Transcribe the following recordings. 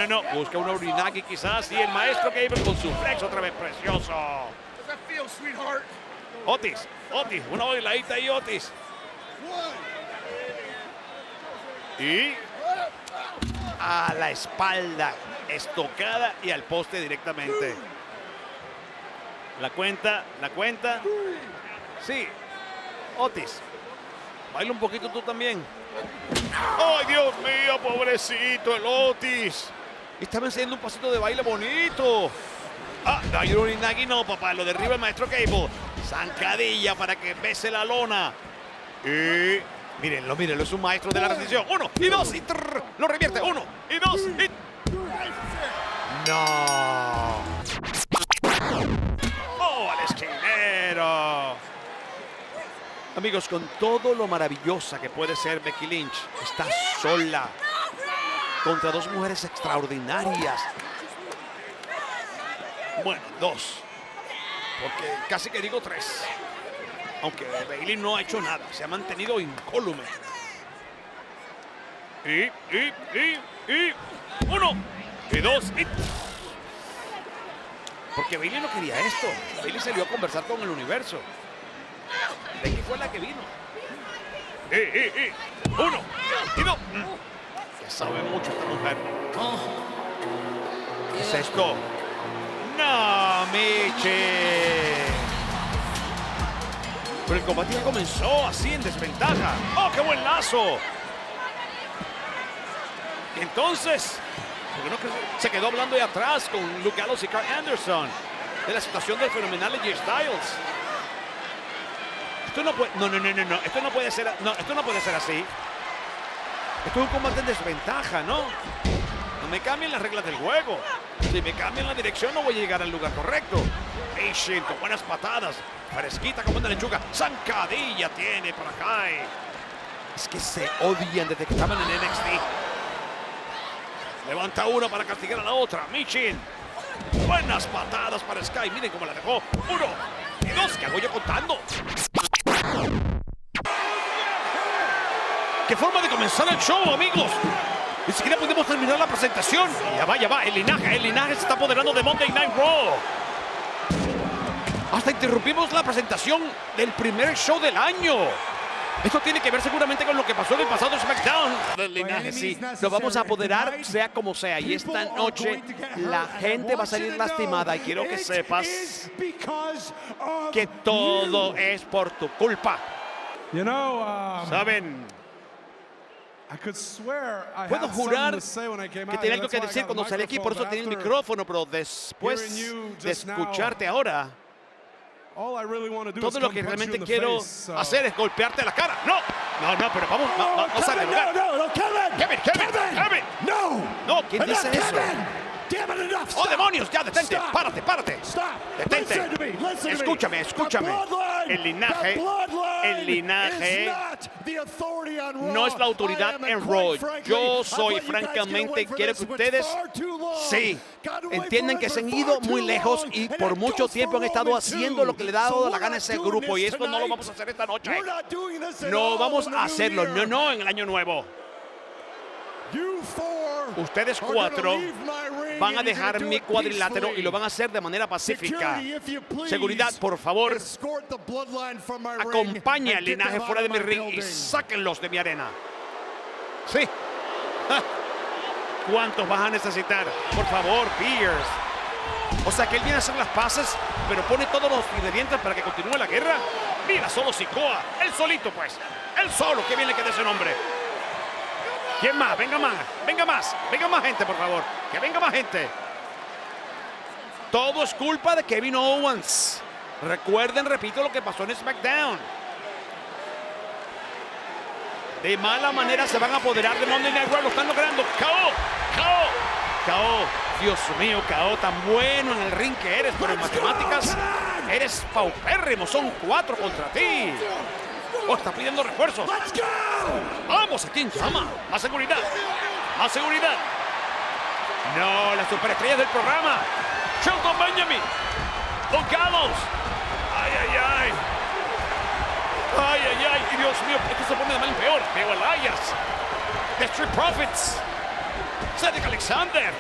No. Busca un Uranage quizás. Y el maestro Gable con su flex otra vez precioso. Otis. Una bailadita ahí, Otis. Y a la espalda. Estocada y al poste directamente. La cuenta. Sí. Otis. Baila un poquito tú también. ¡Ay, Dios mío, pobrecito el Otis! Estaba enseñando un pasito de baile bonito. Uranage no, papá. Lo derriba el maestro Gable. Zancadilla para que bese la lona. Y mírenlo. Es un maestro de la rendición. 1 y 2 y lo revierte. 1 y 2 y... ¡No! ¡Oh, al esquinero! Amigos, con todo lo maravillosa que puede ser Becky Lynch, está sola contra dos mujeres extraordinarias. Bueno, 2. Porque casi que digo 3. Aunque Bayley no ha hecho nada, se ha mantenido incólume. Y 1 y 2 y... Porque Bayley no quería esto. Bayley salió a conversar con el universo. Becky fue la que vino. 1 y 2. Ya sabe mucho esta mujer. ¿Qué es esto? ¡No, Michi! Pero el combate ya comenzó así en desventaja. ¡Oh, qué buen lazo! Y entonces, ¿por qué no se quedó hablando ahí atrás con Luke Gallows y Carl Anderson de la situación del fenomenal AJ Styles? Esto no puede... No. Esto no puede ser... No, esto no puede ser así. Esto es un combate en desventaja, ¿no? No me cambien las reglas del juego. Si me cambian la dirección, no voy a llegar al lugar correcto. Asian con buenas patadas. Fresquita como una lechuga. Zancadilla tiene para acá. Es que se odian desde que estaban en NXT. Levanta uno para castigar a la otra. Michin. Buenas patadas para Sky. Miren cómo la dejó. 1 y 2. ¿Qué hago yo contando? ¡Qué forma de comenzar el show, amigos! Ni siquiera pudimos terminar la presentación. Ya va. El linaje se está apoderando de Monday Night Raw. Hasta interrumpimos la presentación del primer show del año. Esto tiene que ver seguramente con lo que pasó en el pasado SmackDown. El linaje, sí. Lo vamos a apoderar sea como sea. Y esta noche la gente va a salir lastimada. Y quiero que sepas que todo es por tu culpa. ¿Saben? Puedo jurar que tenía algo que decir cuando salí aquí, por eso tenía el micrófono, pero después de escucharte ahora, todo lo que realmente quiero hacer es golpearte la cara. No, pero vamos a lugar. Kevin. No, ¿quién dice eso? ¡Oh, demonios! ¡Ya, detente! ¡Párate! ¡Detente! Escúchame. El linaje no es la autoridad en Raw. Yo soy, francamente, quiero que ustedes entiendan que se han ido muy lejos y por mucho tiempo han estado haciendo lo que le ha dado la gana a ese grupo. Y esto no lo vamos a hacer esta noche. No vamos a hacerlo. No, en el año nuevo. Ustedes 4 van a dejar mi cuadrilátero y lo van a hacer de manera pacífica. Seguridad, por favor, acompañe al linaje fuera de mi ring y sáquenlos de mi arena. Sí. ¿Cuántos vas a necesitar? Por favor, Pierce. O sea que él viene a hacer las paces, pero pone todos los ingredientes para que continúe la guerra. Mira, solo Sikoa. Él solito, pues. Él solo. Qué bien le queda ese nombre. ¿Quién más? Venga más gente, por favor. Que venga más gente. Todo es culpa de Kevin Owens. Recuerden, repito, lo que pasó en SmackDown. De mala manera se van a apoderar de Monday Night Raw. Lo están logrando. KO. Dios mío, KO, tan bueno en el ring que eres, pero en matemáticas eres paupérrimo. Son 4 contra ti. Oh, está pidiendo refuerzos. Vamos, aquí en llama. Más seguridad. No, las superestrellas del programa. Shelton Benjamin. Luke Gallows. Ay. Y Dios mío, esto se pone de mal en peor. Veo Elias. The Street Profits. Cedric Alexander.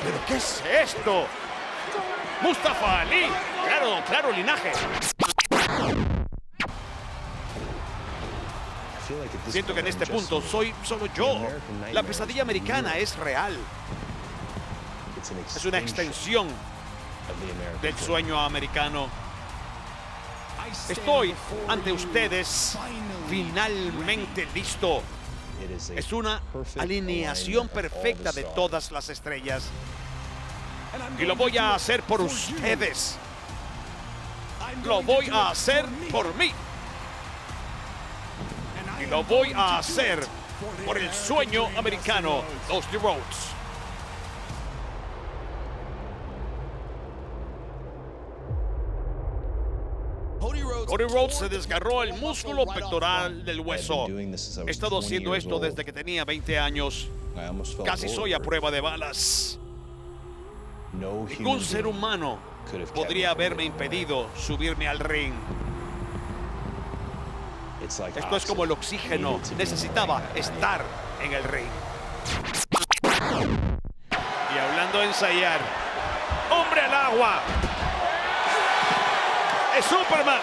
¿Pero qué es esto? Mustafa Ali. Claro, linaje. Siento que en este punto soy solo yo. La pesadilla americana es real. Es una extensión del sueño americano. Estoy ante ustedes finalmente listo. Es una alineación perfecta de todas las estrellas. Y lo voy a hacer por ustedes. Lo voy a hacer por mí. Y lo voy a hacer por el sueño americano, Dusty Rhodes. Cody Rhodes se desgarró el músculo pectoral del hueso. He estado haciendo esto desde que tenía 20 años. Casi soy a prueba de balas. Ningún ser humano podría haberme impedido subirme al ring. Esto es como el oxígeno. Necesitaba estar en el ring. Y hablando de ensayar, ¡hombre al agua! ¡Es Superman!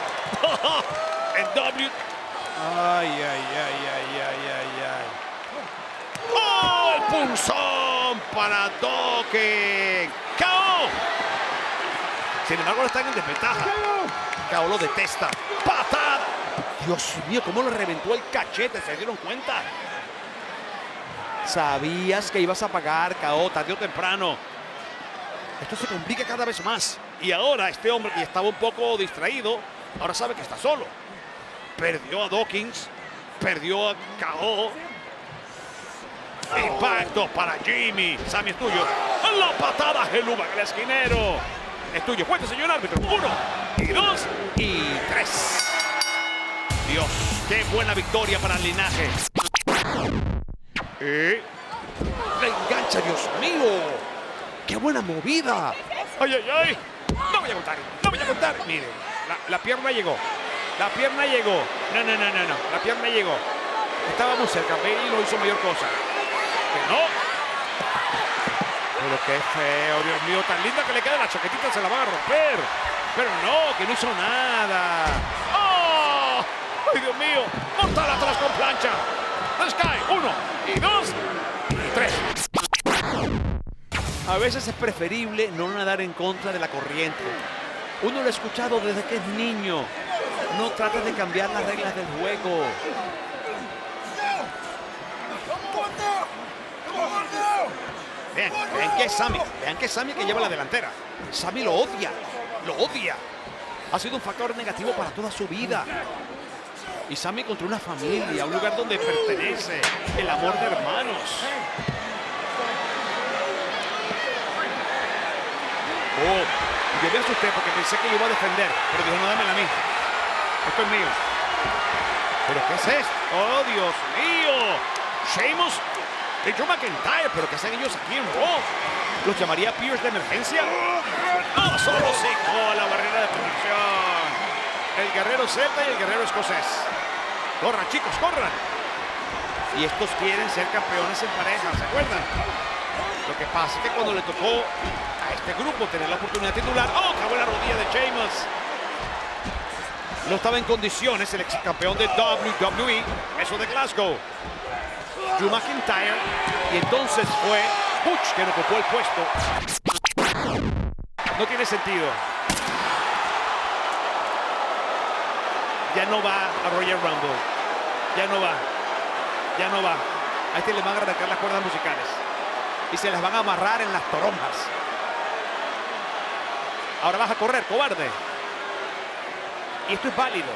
En W. Ay. ¡Oh! El punzón para Dokken. ¡KO! Sin embargo, no están en desventaja. KO lo detesta. ¡Patada! Dios mío, cómo le reventó el cachete. ¿Se dieron cuenta? Sabías que ibas a pagar, KO, tarde o temprano. Esto se complica cada vez más. Y ahora este hombre, que estaba un poco distraído, ahora sabe que está solo. Perdió a Dawkins, perdió a KO. Impacto para Jimmy. Sami, es tuyo. La patada Helluva, el esquinero. Es tuyo. Cuente, señor árbitro. 1, 2 y 3. Dios, qué buena victoria para el linaje. La engancha, Dios mío. ¡Qué buena movida! ¡Ay! No voy a contar. Miren, la pierna llegó. La pierna llegó. No. La pierna llegó. Estábamos cerca, Bailey no hizo mayor cosa. Que no. Pero qué feo, Dios mío. Tan linda que le queda la chaquetita, se la van a romper. Pero no, que no hizo nada. ¡Oh! ¡Ay, Dios mío! ¡Mortal atrás con plancha! Sky, 1 y 2 y 3. A veces es preferible no nadar en contra de la corriente. Uno lo ha escuchado desde que es niño. No trates de cambiar las reglas del juego. Vean que es Sami. Vean que es Sami que lleva la delantera. Sami lo odia. Ha sido un factor negativo para toda su vida. Y Sami contra una familia, un lugar donde pertenece, el amor de hermanos. Yo me asusté porque pensé que lo iba a defender, pero dijo, no, dámela a mí. Esto es mío. ¿Pero qué es esto? ¡Oh, Dios mío! Sheamus y Drew McIntyre, ¿pero qué hacen ellos aquí en Raw? ¿Los llamaría Pierce de emergencia? ¡No! Solo secó a la barrera de protección. El guerrero celta y el guerrero escocés. ¡Corran, chicos, corran! Y estos quieren ser campeones en pareja, ¿se acuerdan? Lo que pasa es que cuando le tocó a este grupo tener la oportunidad titular, ¡oh! Acabó la rodilla de Sheamus. No estaba en condiciones el ex campeón de WWE, eso de Glasgow, Drew McIntyre, y entonces fue Butch quien ocupó el puesto. No tiene sentido. Ya no va a Royal Rumble. Ya no va. A este le van a arrancar las cuerdas musicales y se las van a amarrar en las toronjas. Ahora vas a correr, cobarde. Y esto es válido,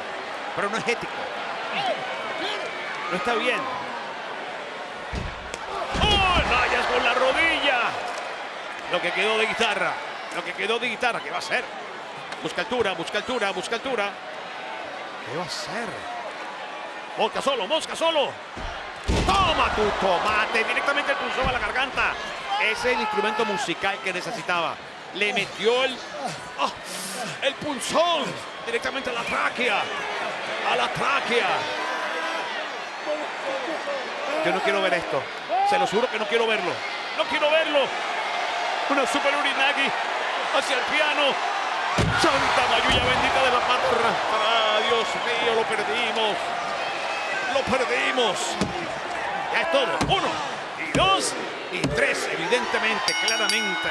pero no es ético. No está bien. ¡Oh! ¡Rayas con la rodilla! Lo que quedó de guitarra. ¿Qué va a hacer? Busca altura. ¿Qué va a hacer? Mosca solo. ¡Toma tu tomate! Directamente el punzón a la garganta. Ese es el instrumento musical que necesitaba. Le metió el punzón directamente a la tráquea. Yo no quiero ver esto. Se los juro que no quiero verlo. ¡No quiero verlo! Una super urinagi hacia el piano. Santa Mayuya bendita de la pata arrastrada. Dios mío, lo perdimos. Lo perdimos. Ya es todo. 1 y 2 y 3, evidentemente, claramente.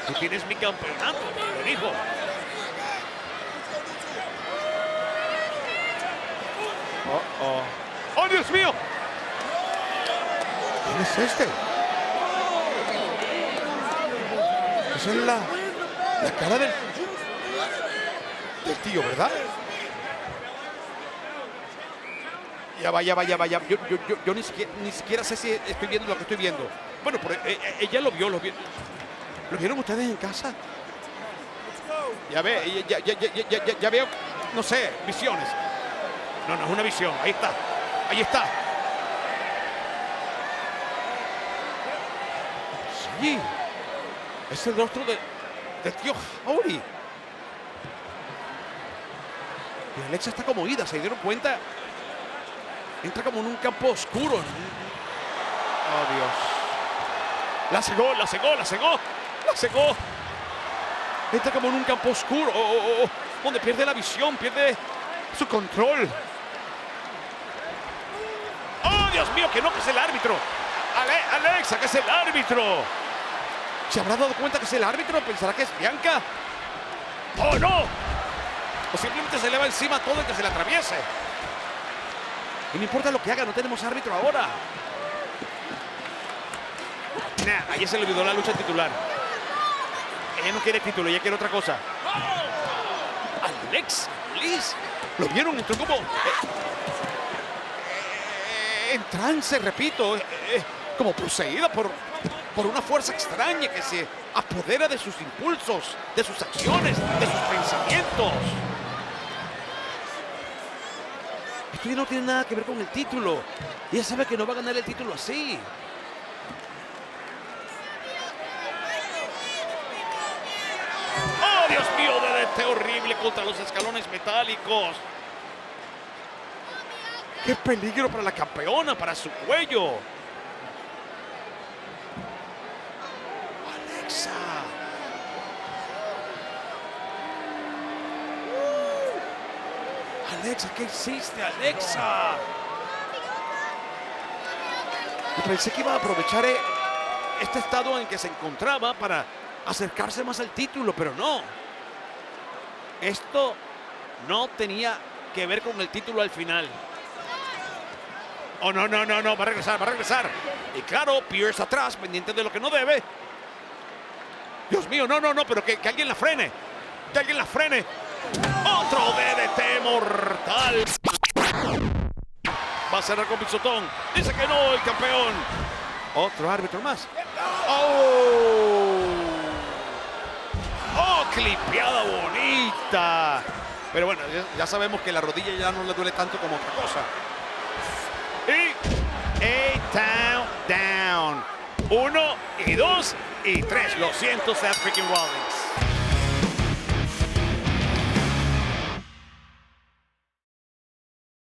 Tú tienes mi campeonato, lo dijo. ¡Oh, Dios mío! ¿Quién es este? Esa es la cara del tío, ¿verdad? Ya va. Yo ni siquiera sé si estoy viendo lo que estoy viendo. Bueno, ella lo vio. ¿Lo vieron ustedes en casa? Ya veo, no sé, visiones. No es una visión. Ahí está. Sí. Es el rostro del tío Howdy. Y Alexa está como ida, ¿se dieron cuenta? Entra como en un campo oscuro. Oh, Dios. La cegó. Entra como en un campo oscuro. Donde pierde la visión, pierde su control. ¡Oh, Dios mío! Que es el árbitro. Alexa, que es el árbitro. ¿Se habrá dado cuenta que es el árbitro? ¿Pensará que es Bianca? ¡Oh, no! O simplemente se eleva encima todo el que se le atraviese. Y no importa lo que haga, no tenemos árbitro ahora. Ayer se le olvidó la lucha titular. Ella no quiere título, ella quiere otra cosa. Alexa Bliss. ¿Lo vieron? Entró como en trance, repito. Como poseída por una fuerza extraña que se apodera de sus impulsos, de sus acciones, de sus pensamientos. Esto ya no tiene nada que ver con el título. Ella sabe que no va a ganar el título así. ¡Oh, Dios mío! DDT horrible contra los escalones metálicos. ¡Qué peligro para la campeona, para su cuello! Alexa. Alexa, ¿qué hiciste, Alexa? Y pensé que iba a aprovechar este estado en el que se encontraba para acercarse más al título, pero no. Esto no tenía que ver con el título al final. Oh, no, va a regresar. Y claro, Pierce atrás, pendiente de lo que no debe. Dios mío, no, pero que alguien la frene. Otro DDT mortal. Va a cerrar con pisotón. Dice que no, el campeón. Otro árbitro más. ¡Oh, clipeada bonita! Pero bueno, ya sabemos que la rodilla ya no le duele tanto como otra cosa. Y down. 1 y 2 y 3. Lo siento, Seth freaking Rollins.